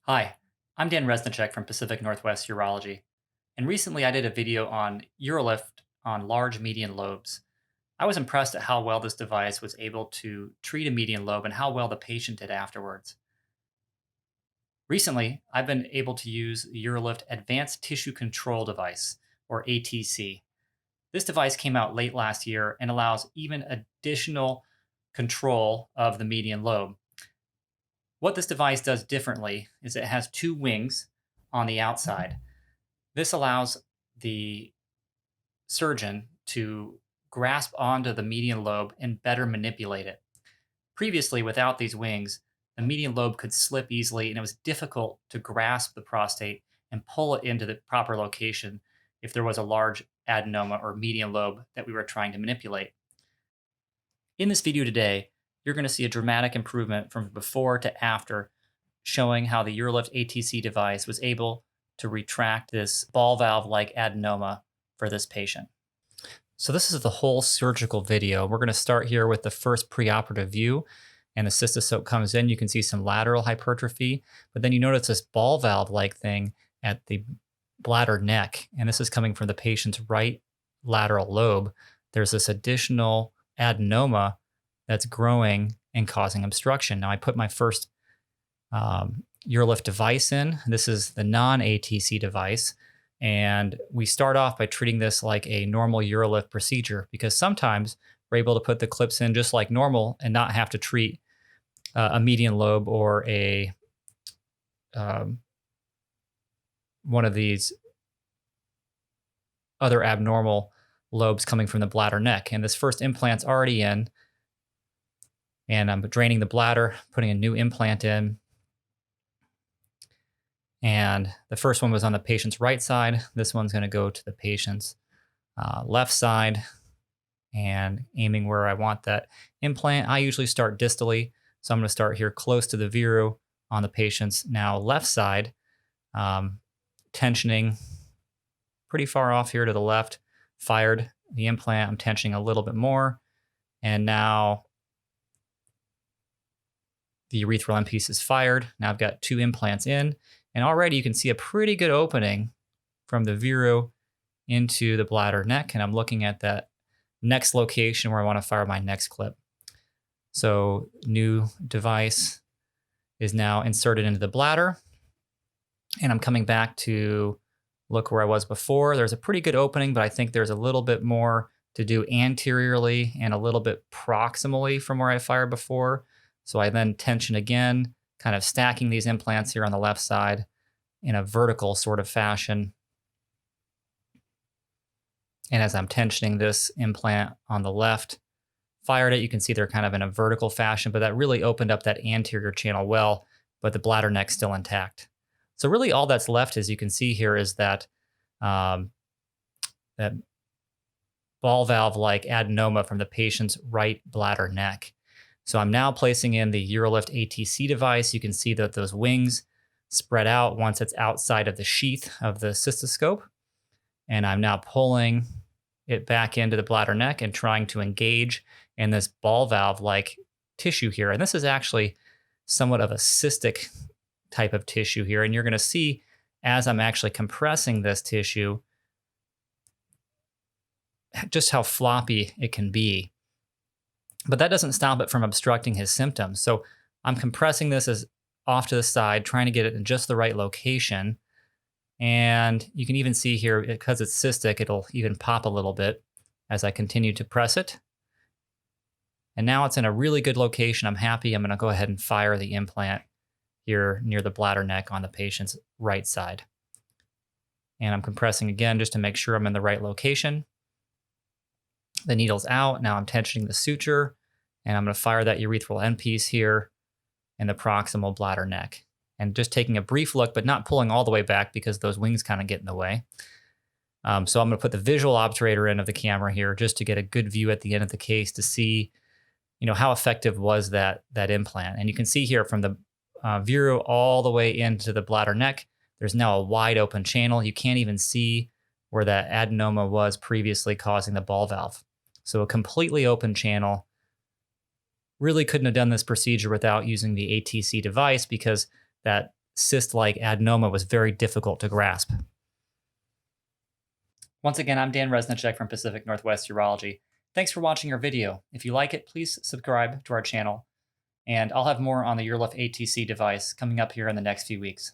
Hi, I'm Dan Resnicek from Pacific Northwest Urology, and recently I did a video on Urolift on large median lobes. I was impressed at how well this device was able to treat a median lobe and how well the patient did afterwards. Recently, I've been able to use the Urolift Advanced Tissue Control Device, or ATC. This device came out late last year and allows even additional control of the median lobe. What this device does differently is it has two wings on the outside. This allows the surgeon to grasp onto the median lobe and better manipulate it. Previously, without these wings, the median lobe could slip easily and it was difficult to grasp the prostate and pull it into the proper location if there was a large adenoma or median lobe that we were trying to manipulate. In this video today, you're going to see a dramatic improvement from before to after, showing how the Urolift ATC device was able to retract this ball valve-like adenoma for this patient. So this is the whole surgical video. We're going to start here with the first preoperative view, and the cystoscope comes in. You can see some lateral hypertrophy, but then you notice this ball valve-like thing at the bladder neck, and this is coming from the patient's right lateral lobe. There's this additional adenoma that's growing and causing obstruction. Now I put my first Urolift device in. This is the non-ATC device. And we start off by treating this like a normal Urolift procedure because sometimes we're able to put the clips in just like normal and not have to treat a median lobe or a one of these other abnormal lobes coming from the bladder neck. And this first implant's already in. And I'm draining the bladder, putting a new implant in. And the first one was on the patient's right side. This one's going to go to the patient's left side and aiming where I want that implant. I usually start distally. So I'm going to start here close to the viru on the patient's now left side, tensioning pretty far off here to the left, fired the implant. I'm tensioning a little bit more. And now the urethral end piece is fired. Now I've got two implants in. And already you can see a pretty good opening from the viru into the bladder neck. And I'm looking at that next location where I want to fire my next clip. So new device is now inserted into the bladder. And I'm coming back to look where I was before. There's a pretty good opening, but I think there's a little bit more to do anteriorly and a little bit proximally from where I fired before. So I then tension again, kind of stacking these implants here on the left side in a vertical sort of fashion. And as I'm tensioning this implant on the left, fired it, you can see they're kind of in a vertical fashion, but that really opened up that anterior channel well, but the bladder neck's still intact. So really all that's left, as you can see here, is that, that ball valve-like adenoma from the patient's right bladder neck. So I'm now placing in the Urolift ATC device. You can see that those wings spread out once it's outside of the sheath of the cystoscope. And I'm now pulling it back into the bladder neck and trying to engage in this ball valve-like tissue here. And this is actually somewhat of a cystic type of tissue here. And you're going to see as I'm actually compressing this tissue, just how floppy it can be. But that doesn't stop it from obstructing his symptoms. So I'm compressing this as off to the side, trying to get it in just the right location. And you can even see here, because it's cystic, it'll even pop a little bit as I continue to press it. And now it's in a really good location. I'm happy. I'm going to go ahead and fire the implant here near the bladder neck on the patient's right side. And I'm compressing again just to make sure I'm in the right location. The needle's out. Now I'm tensioning the suture, and I'm going to fire that urethral end piece here in the proximal bladder neck. And just taking a brief look, but not pulling all the way back because those wings kind of get in the way. So I'm going to put the visual obturator in of the camera here just to get a good view at the end of the case to see, how effective was that implant. And you can see here from the viru all the way into the bladder neck, there's now a wide open channel. You can't even see where that adenoma was previously causing the ball valve. So a completely open channel. Really couldn't have done this procedure without using the ATC device because that cyst-like adenoma was very difficult to grasp. Once again, I'm Dan Resnicek from Pacific Northwest Urology. Thanks for watching our video. If you like it, please subscribe to our channel, and I'll have more on the Urolift ATC device coming up here in the next few weeks.